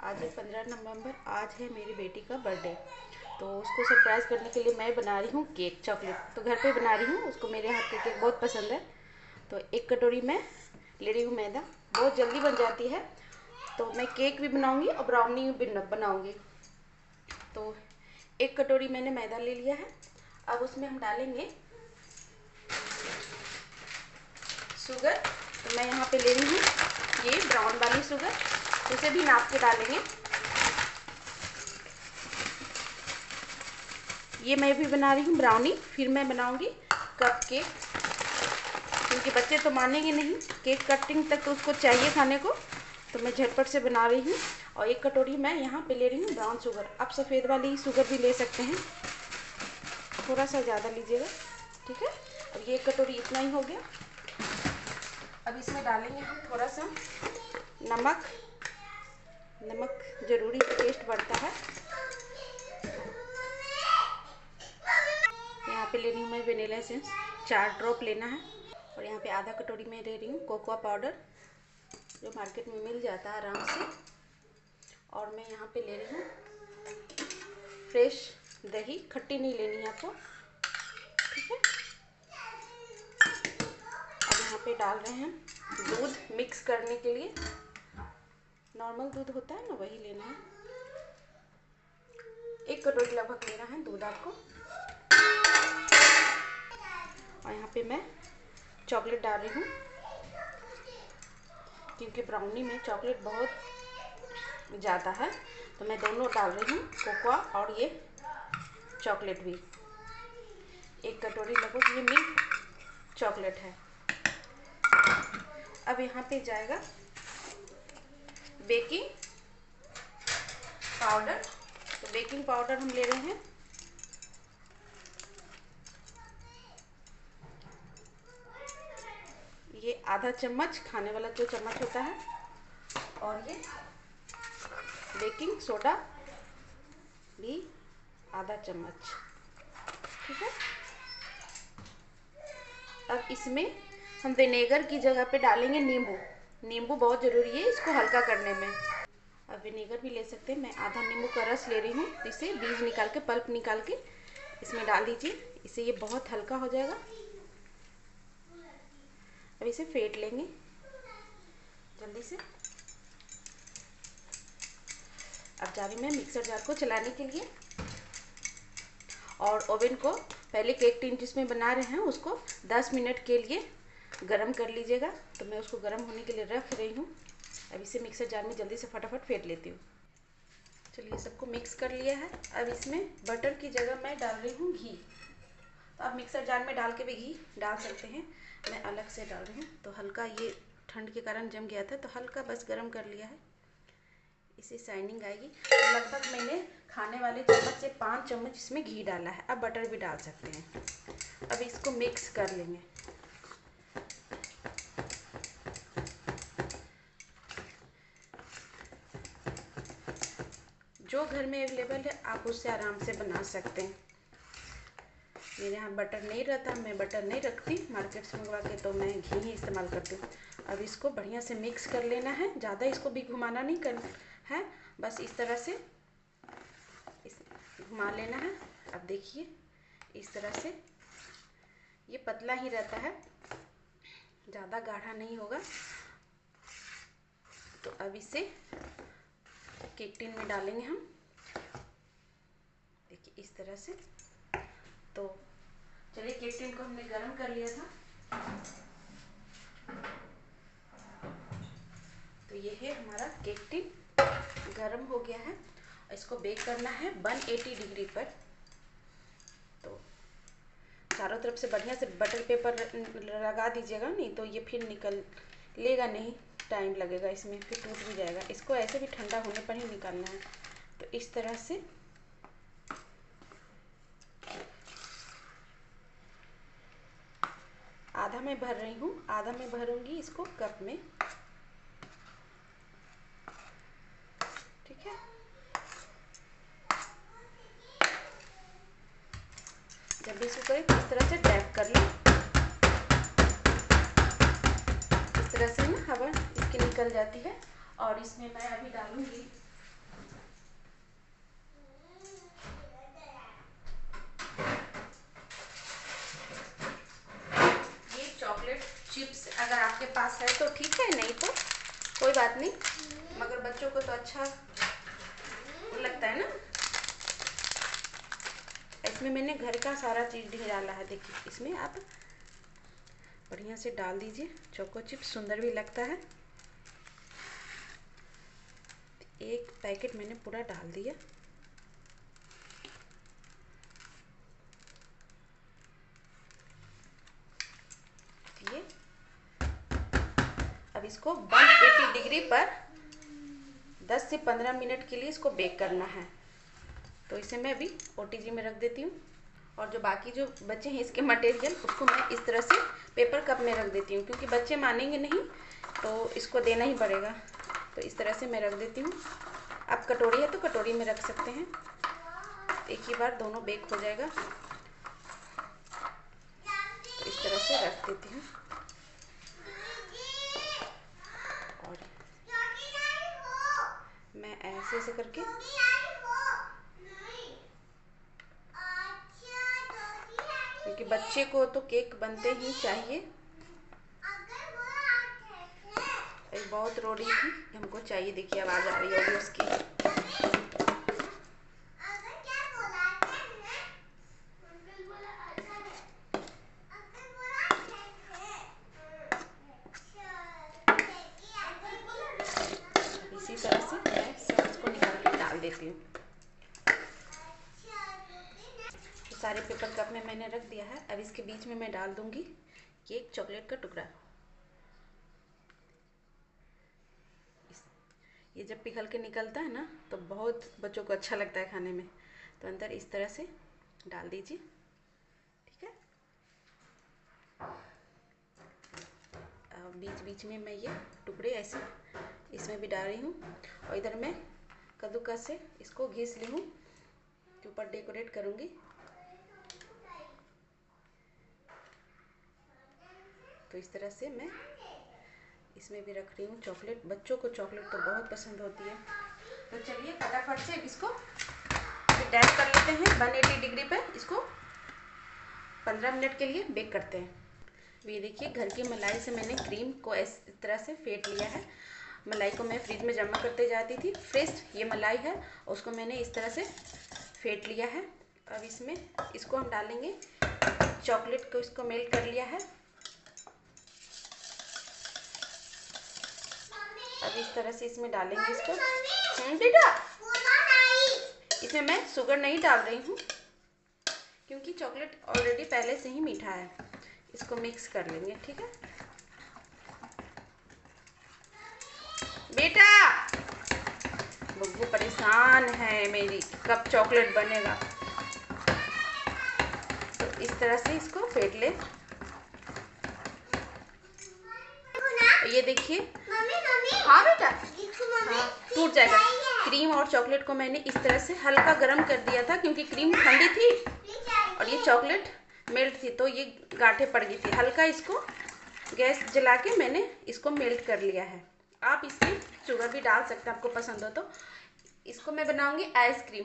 आज है 15 नवंबर। आज है मेरी बेटी का बर्थडे। तो उसको सरप्राइज़ करने के लिए मैं बना रही हूँ केक चॉकलेट। तो घर पे बना रही हूँ, उसको मेरे हाथ के केक बहुत पसंद है। तो एक कटोरी में ले रही हूँ मैदा, बहुत जल्दी बन जाती है। तो मैं केक भी बनाऊँगी और ब्राउनी भी बनाऊँगी। तो एक कटोरी मैंने मैदा ले लिया है। अब उसमें हम डालेंगे शुगर। तो मैं यहाँ पे ले रही हूँ ये ब्राउन वाली शुगर, उसे भी नाप के डालेंगे। ये मैं भी बना रही हूँ ब्राउनी, फिर मैं बनाऊँगी कप केक, क्योंकि बच्चे तो मानेंगे नहीं, केक कटिंग तक तो उसको चाहिए खाने को। तो मैं झटपट से बना रही हूँ। और एक कटोरी मैं यहाँ पे ले रही हूँ ब्राउन शुगर। आप सफ़ेद वाली शुगर भी ले सकते हैं, थोड़ा सा ज़्यादा लीजिएगा, ठीक है। अब ये एक कटोरी इतना ही हो गया। अब इसमें डालेंगे हम थोड़ा सा नमक। नमक ज़रूरी से टेस्ट बढ़ता है। यहाँ पे ले रही हूँ मैं वेनिला एसेंस, 4 ड्रॉप लेना है। और यहाँ पे आधा कटोरी में ले रही हूँ कोकोआ पाउडर, जो मार्केट में मिल जाता है आराम से। और मैं यहाँ पे ले रही हूँ फ्रेश दही, खट्टी नहीं लेनी है आपको, ठीक है। अब यहाँ पे डाल रहे हैं दूध मिक्स करने के लिए। नॉर्मल दूध होता है ना, वही लेना है। 1 कटोरी लगभग लेना है दूध आपको। और यहाँ पे मैं चॉकलेट डाल रही हूँ, क्योंकि ब्राउनी में चॉकलेट बहुत ज़्यादा है। तो मैं दोनों डाल रही हूँ, कोकोआ और ये चॉकलेट भी। 1 कटोरी लगभग ये मिल्क चॉकलेट है। अब यहाँ पे जाएगा बेकिंग पाउडर। तो बेकिंग पाउडर हम ले रहे हैं ये आधा चम्मच, खाने वाला जो चम्मच होता है। और ये बेकिंग सोडा भी आधा चम्मच, ठीक है। अब इसमें हम विनेगर की जगह पे डालेंगे नींबू। नींबू बहुत ज़रूरी है इसको हल्का करने में। अब विनेगर भी ले सकते हैं। मैं आधा नींबू का रस ले रही हूँ, इसे बीज निकाल के, पल्प निकाल के इसमें डाल दीजिए। इससे ये बहुत हल्का हो जाएगा। अब इसे फेंट लेंगे जल्दी से। अब जा रही मैं मिक्सर जार को चलाने के लिए। और ओवन को पहले केक टिन जिसमें बना रहे हैं उसको 10 मिनट के लिए गरम कर लीजिएगा। तो मैं उसको गरम होने के लिए रख रही हूँ। अब इसे मिक्सर जार में जल्दी से फटाफट फेंट लेती हूँ। चलिए सबको मिक्स कर लिया है। अब इसमें बटर की जगह मैं डाल रही हूँ घी। तो आप मिक्सर जार में डाल के भी घी डाल सकते हैं, मैं अलग से डाल रही हूँ। तो हल्का ये ठंड के कारण जम गया था, तो हल्का बस गरम कर लिया है, इससे शाइनिंग आएगी। तो लगभग मैंने खाने वाले चम्मच से 5 चम्मच इसमें घी डाला है। अब बटर भी डाल सकते हैं। अब इसको मिक्स कर लेंगे। जो घर में अवेलेबल है आप उससे आराम से बना सकते हैं। मेरे यहाँ बटर नहीं रहता, मैं बटर नहीं रखती मार्केट से मंगवा के, तो मैं घी ही इस्तेमाल करती हूँ। अब इसको बढ़िया से मिक्स कर लेना है। ज़्यादा इसको भी घुमाना नहीं करना है, बस इस तरह से घुमा लेना है। अब देखिए इस तरह से ये पतला ही रहता है, ज़्यादा गाढ़ा नहीं होगा। तो अब इसे केक टिन में डालेंगे हम, देखिए इस तरह से। तो चलिए केक टिन को हमने गरम कर लिया था। तो ये है हमारा केक टिन, गरम हो गया है। इसको बेक करना है 180 डिग्री पर। तो चारों तरफ से बढ़िया से बटर पेपर लगा दीजिएगा, नहीं तो ये फिर निकल लेगा नहीं, टाइम लगेगा इसमें, फिर टूट भी जाएगा। इसको ऐसे भी ठंडा होने पर ही निकालना है। तो इस तरह से आधा मैं भर रही हूँ, आधा मैं भरूंगी इसको कप में, ठीक है। जब भी इसको करें तो इस तरह से टैप कर लें। इस तरह से ना हवा इसकी निकल जाती है। और इसमें मैं अभी डालूंगी पास है तो ठीक है, नहीं तो कोई बात नहीं, मगर बच्चों को तो अच्छा लगता है ना। इसमें मैंने घर का सारा चीज़ डाला है। देखिए, इसमें आप बढ़िया से डाल दीजिए। चोको चिप्स सुंदर भी लगता है। एक पैकेट मैंने पूरा डाल दिया। ये अब इसको 180 डिग्री पर 10 से 15 मिनट के लिए इसको बेक करना है। तो इसे मैं अभी ओटीजी में रख देती हूँ। और जो बाकी जो बचे हैं इसके मटेरियल, उसको मैं इस तरह से पेपर कप में रख देती हूँ, क्योंकि बच्चे मानेंगे नहीं तो इसको देना ही पड़ेगा। तो इस तरह से मैं रख देती हूँ। आप कटोरी है तो कटोरी में रख सकते हैं, एक ही बार दोनों बेक हो जाएगा। तो इस तरह से रख देती हूँ। और मैं ऐसे ऐसे करके क्योंकि बच्चे को तो केक बनते ही चाहिए। एक बहुत रो रही थी, हमको चाहिए। देखिए आवाज़ आ रही होगी उसकी। इसी तरह से मैं सब इसको निकाल के डाल देती हूँ। तो सारे पेपर कप में मैंने रख दिया है। अब इसके बीच में मैं डाल दूंगी केक चॉकलेट का टुकड़ा। ये जब पिघल के निकलता है ना तो बहुत बच्चों को अच्छा लगता है खाने में। तो अंदर इस तरह से डाल दीजिए, ठीक है। बीच बीच में मैं ये टुकड़े ऐसे इसमें भी डाल रही हूँ। और इधर मैं कद्दूकस से इसको घिस ली हूँ के ऊपर डेकोरेट करूँगी। तो इस तरह से मैं इसमें भी रख रही हूँ चॉकलेट। बच्चों को चॉकलेट तो बहुत पसंद होती है। तो चलिए फटाफट से इसको डैश कर लेते हैं 180 डिग्री पे। इसको 15 मिनट के लिए बेक करते हैं। ये देखिए, घर की मलाई से मैंने क्रीम को इस तरह से फेंट लिया है। मलाई को मैं फ्रिज में जमा करते जाती थी, फ्रेश ये मलाई है, उसको मैंने इस तरह से फेंट लिया है। अब इसमें इसको हम डालेंगे चॉकलेट को, इसको मेल्ट कर लिया है। अब इस तरह से इसमें डालेंगे इसको। बेटा, इसमें मैं शुगर नहीं डाल रही हूँ क्योंकि चॉकलेट ऑलरेडी पहले से ही मीठा है। इसको मिक्स कर लेंगे, ठीक है बेटा। बब्बू परेशान है मेरी, कब चॉकलेट बनेगा। तो इस तरह से इसको फेंट ले। ये देखिए, हाँ बेटा, हाँ टूट जाएगा। क्रीम और चॉकलेट को मैंने इस तरह से हल्का गर्म कर दिया था क्योंकि क्रीम ठंडी थी और ये चॉकलेट मेल्ट थी, तो ये गांठें पड़ गई थी। हल्का इसको गैस जला के मैंने इसको मेल्ट कर लिया है। आप इसमें शुगर भी डाल सकते हैं आपको पसंद हो तो। इसको मैं बनाऊंगी आइसक्रीम,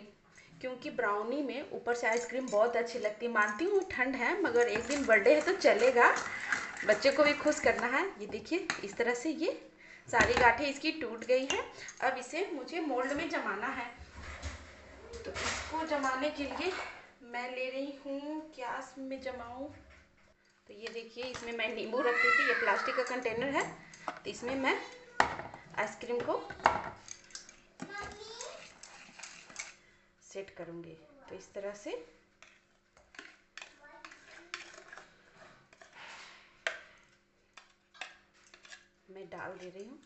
क्योंकि ब्राउनी में ऊपर से आइसक्रीम बहुत अच्छी लगती है। मानती हूँ ठंड है, मगर एक दिन बर्थडे है तो चलेगा, बच्चे को भी खुश करना है। ये देखिए, इस तरह से ये सारी गांठें इसकी टूट गई है। अब इसे मुझे मोल्ड में जमाना है। तो इसको जमाने के लिए मैं ले रही हूँ, क्या में जमाऊँ। तो ये देखिए, इसमें मैं नींबू रखती थी, ये प्लास्टिक का कंटेनर है। तो इसमें मैं आइसक्रीम को सेट करूँगी। तो इस तरह से मैं डाल दे रही हूँ।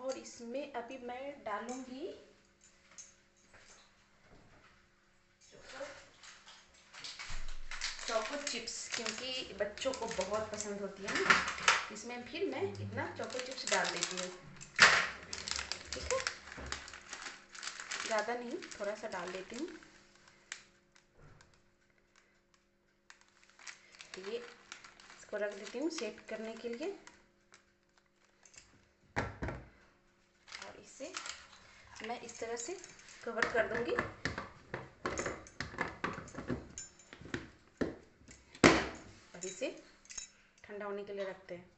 और इसमें अभी मैं डालूंगी चोको चिप्स, क्योंकि बच्चों को बहुत पसंद होती है ना। इसमें फिर मैं इतना चोको चिप्स डाल देती हूँ, ठीक है। ज़्यादा नहीं, थोड़ा सा डाल देती हूँ। तो ये इसको रख देती हूँ सेट करने के लिए। और इसे मैं इस तरह से कवर कर दूंगी। अब इसे ठंडा होने के लिए रखते हैं।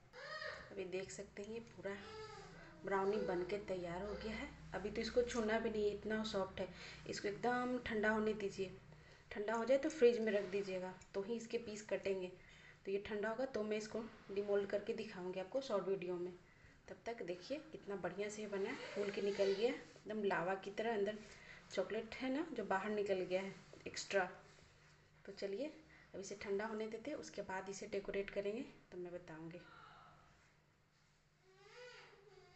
अभी देख सकते हैं ये पूरा ब्राउनी बनके तैयार हो गया है। अभी तो इसको छूना भी नहीं है, इतना सॉफ्ट है। इसको एकदम ठंडा होने दीजिए। ठंडा हो जाए तो फ्रिज में रख दीजिएगा, तो ही इसके पीस कटेंगे। तो ये ठंडा होगा तो मैं इसको डिमोल्ड करके दिखाऊंगी आपको शॉर्ट वीडियो में। तब तक देखिए कितना बढ़िया से बना है, फूल के निकल गया एकदम लावा की तरह। अंदर चॉकलेट है ना जो बाहर निकल गया है एक्स्ट्रा। तो चलिए अब इसे ठंडा होने देते हैं, उसके बाद इसे डेकोरेट करेंगे तो मैं बताऊँगी।